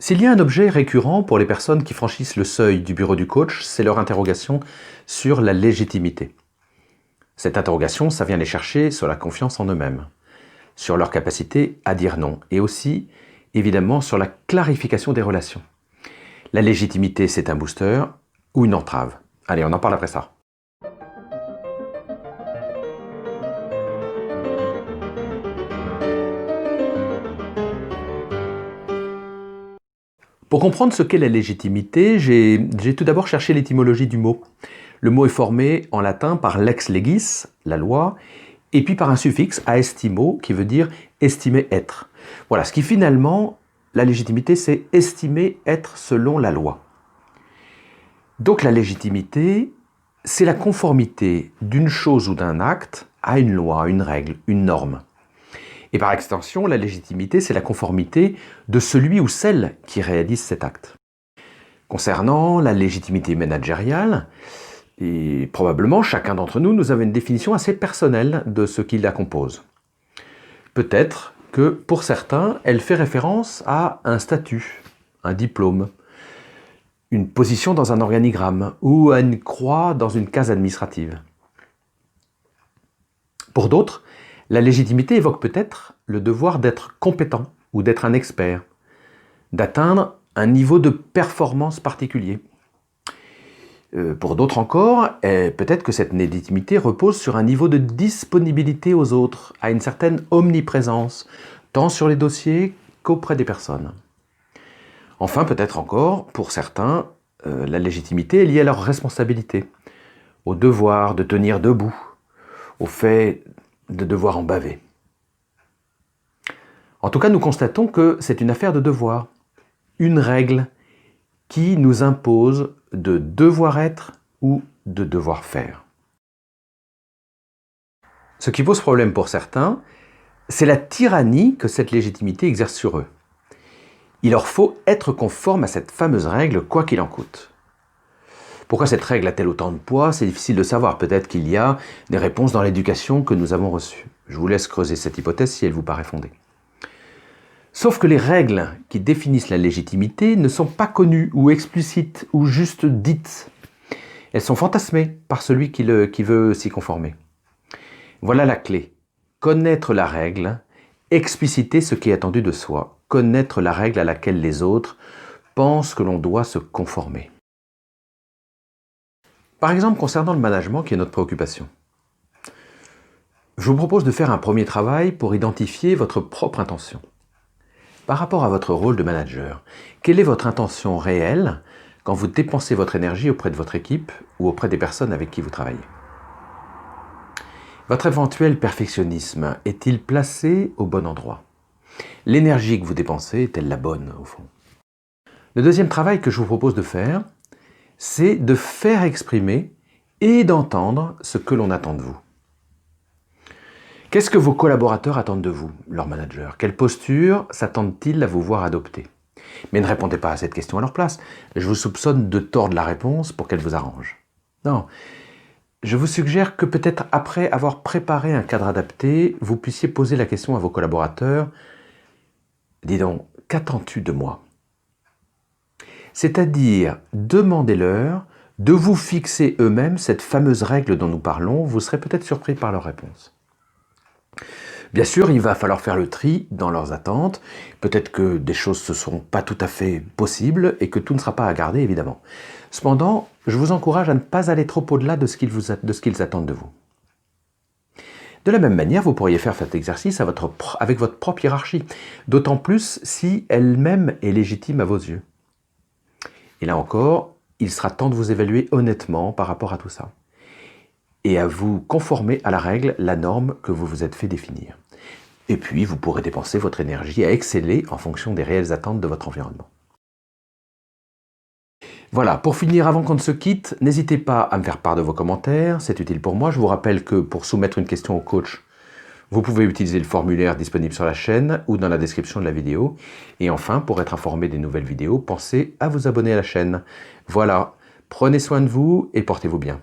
S'il y a un objet récurrent pour les personnes qui franchissent le seuil du bureau du coach, c'est leur interrogation sur la légitimité. Cette interrogation, ça vient les chercher sur la confiance en eux-mêmes, sur leur capacité à dire non, et aussi, évidemment, sur la clarification des relations. La légitimité, c'est un booster ou une entrave. Allez, on en parle après ça. Pour comprendre ce qu'est la légitimité, j'ai tout d'abord cherché l'étymologie du mot. Le mot est formé en latin par lex legis, la loi, et puis par un suffixe aestimo qui veut dire estimer être. Voilà, ce qui finalement, la légitimité, c'est estimer être selon la loi. Donc la légitimité, c'est la conformité d'une chose ou d'un acte à une loi, une règle, une norme. Et par extension, la légitimité, c'est la conformité de celui ou celle qui réalise cet acte. Concernant la légitimité managériale, et probablement chacun d'entre nous, nous avons une définition assez personnelle de ce qui la compose. Peut-être que pour certains, elle fait référence à un statut, un diplôme, une position dans un organigramme ou à une croix dans une case administrative. Pour d'autres, la légitimité évoque peut-être le devoir d'être compétent ou d'être un expert, d'atteindre un niveau de performance particulier. Pour d'autres encore, peut-être que cette légitimité repose sur un niveau de disponibilité aux autres, à une certaine omniprésence, tant sur les dossiers qu'auprès des personnes. Enfin, peut-être encore, pour certains, la légitimité est liée à leur responsabilité, au devoir de tenir debout, au fait de devoir en baver. En tout cas, nous constatons que c'est une affaire de devoir, une règle qui nous impose de devoir être ou de devoir faire. Ce qui pose problème pour certains, c'est la tyrannie que cette légitimité exerce sur eux. Il leur faut être conforme à cette fameuse règle, quoi qu'il en coûte. Pourquoi cette règle a-t-elle autant de poids? C'est difficile de savoir. Peut-être qu'il y a des réponses dans l'éducation que nous avons reçues. Je vous laisse creuser cette hypothèse si elle vous paraît fondée. Sauf que les règles qui définissent la légitimité ne sont pas connues ou explicites ou juste dites. Elles sont fantasmées par celui qui veut s'y conformer. Voilà la clé. Connaître la règle, expliciter ce qui est attendu de soi, connaître la règle à laquelle les autres pensent que l'on doit se conformer. Par exemple, concernant le management qui est notre préoccupation. Je vous propose de faire un premier travail pour identifier votre propre intention. Par rapport à votre rôle de manager, quelle est votre intention réelle quand vous dépensez votre énergie auprès de votre équipe ou auprès des personnes avec qui vous travaillez? Votre éventuel perfectionnisme est-il placé au bon endroit? L'énergie que vous dépensez est-elle la bonne au fond? Le deuxième travail que je vous propose de faire, c'est de faire exprimer et d'entendre ce que l'on attend de vous. Qu'est-ce que vos collaborateurs attendent de vous, leur manager? Quelle posture s'attendent-ils à vous voir adopter? Mais ne répondez pas à cette question à leur place. Je vous soupçonne de tordre la réponse pour qu'elle vous arrange. Non. Je vous suggère que peut-être après avoir préparé un cadre adapté, vous puissiez poser la question à vos collaborateurs. Dis donc, qu'attends-tu de moi? C'est-à-dire, demandez-leur de vous fixer eux-mêmes cette fameuse règle dont nous parlons. Vous serez peut-être surpris par leur réponse. Bien sûr, il va falloir faire le tri dans leurs attentes. Peut-être que des choses ne seront pas tout à fait possibles et que tout ne sera pas à garder, évidemment. Cependant, je vous encourage à ne pas aller trop au-delà de ce qu'ils attendent de vous. De la même manière, vous pourriez faire cet exercice avec votre propre hiérarchie, d'autant plus si elle-même est légitime à vos yeux. Et là encore, il sera temps de vous évaluer honnêtement par rapport à tout ça et à vous conformer à la règle, la norme que vous vous êtes fait définir. Et puis, vous pourrez dépenser votre énergie à exceller en fonction des réelles attentes de votre environnement. Voilà, pour finir, avant qu'on ne se quitte, n'hésitez pas à me faire part de vos commentaires, c'est utile pour moi. Je vous rappelle que pour soumettre une question au coach, vous pouvez utiliser le formulaire disponible sur la chaîne ou dans la description de la vidéo. Et enfin, pour être informé des nouvelles vidéos, pensez à vous abonner à la chaîne. Voilà, prenez soin de vous et portez-vous bien.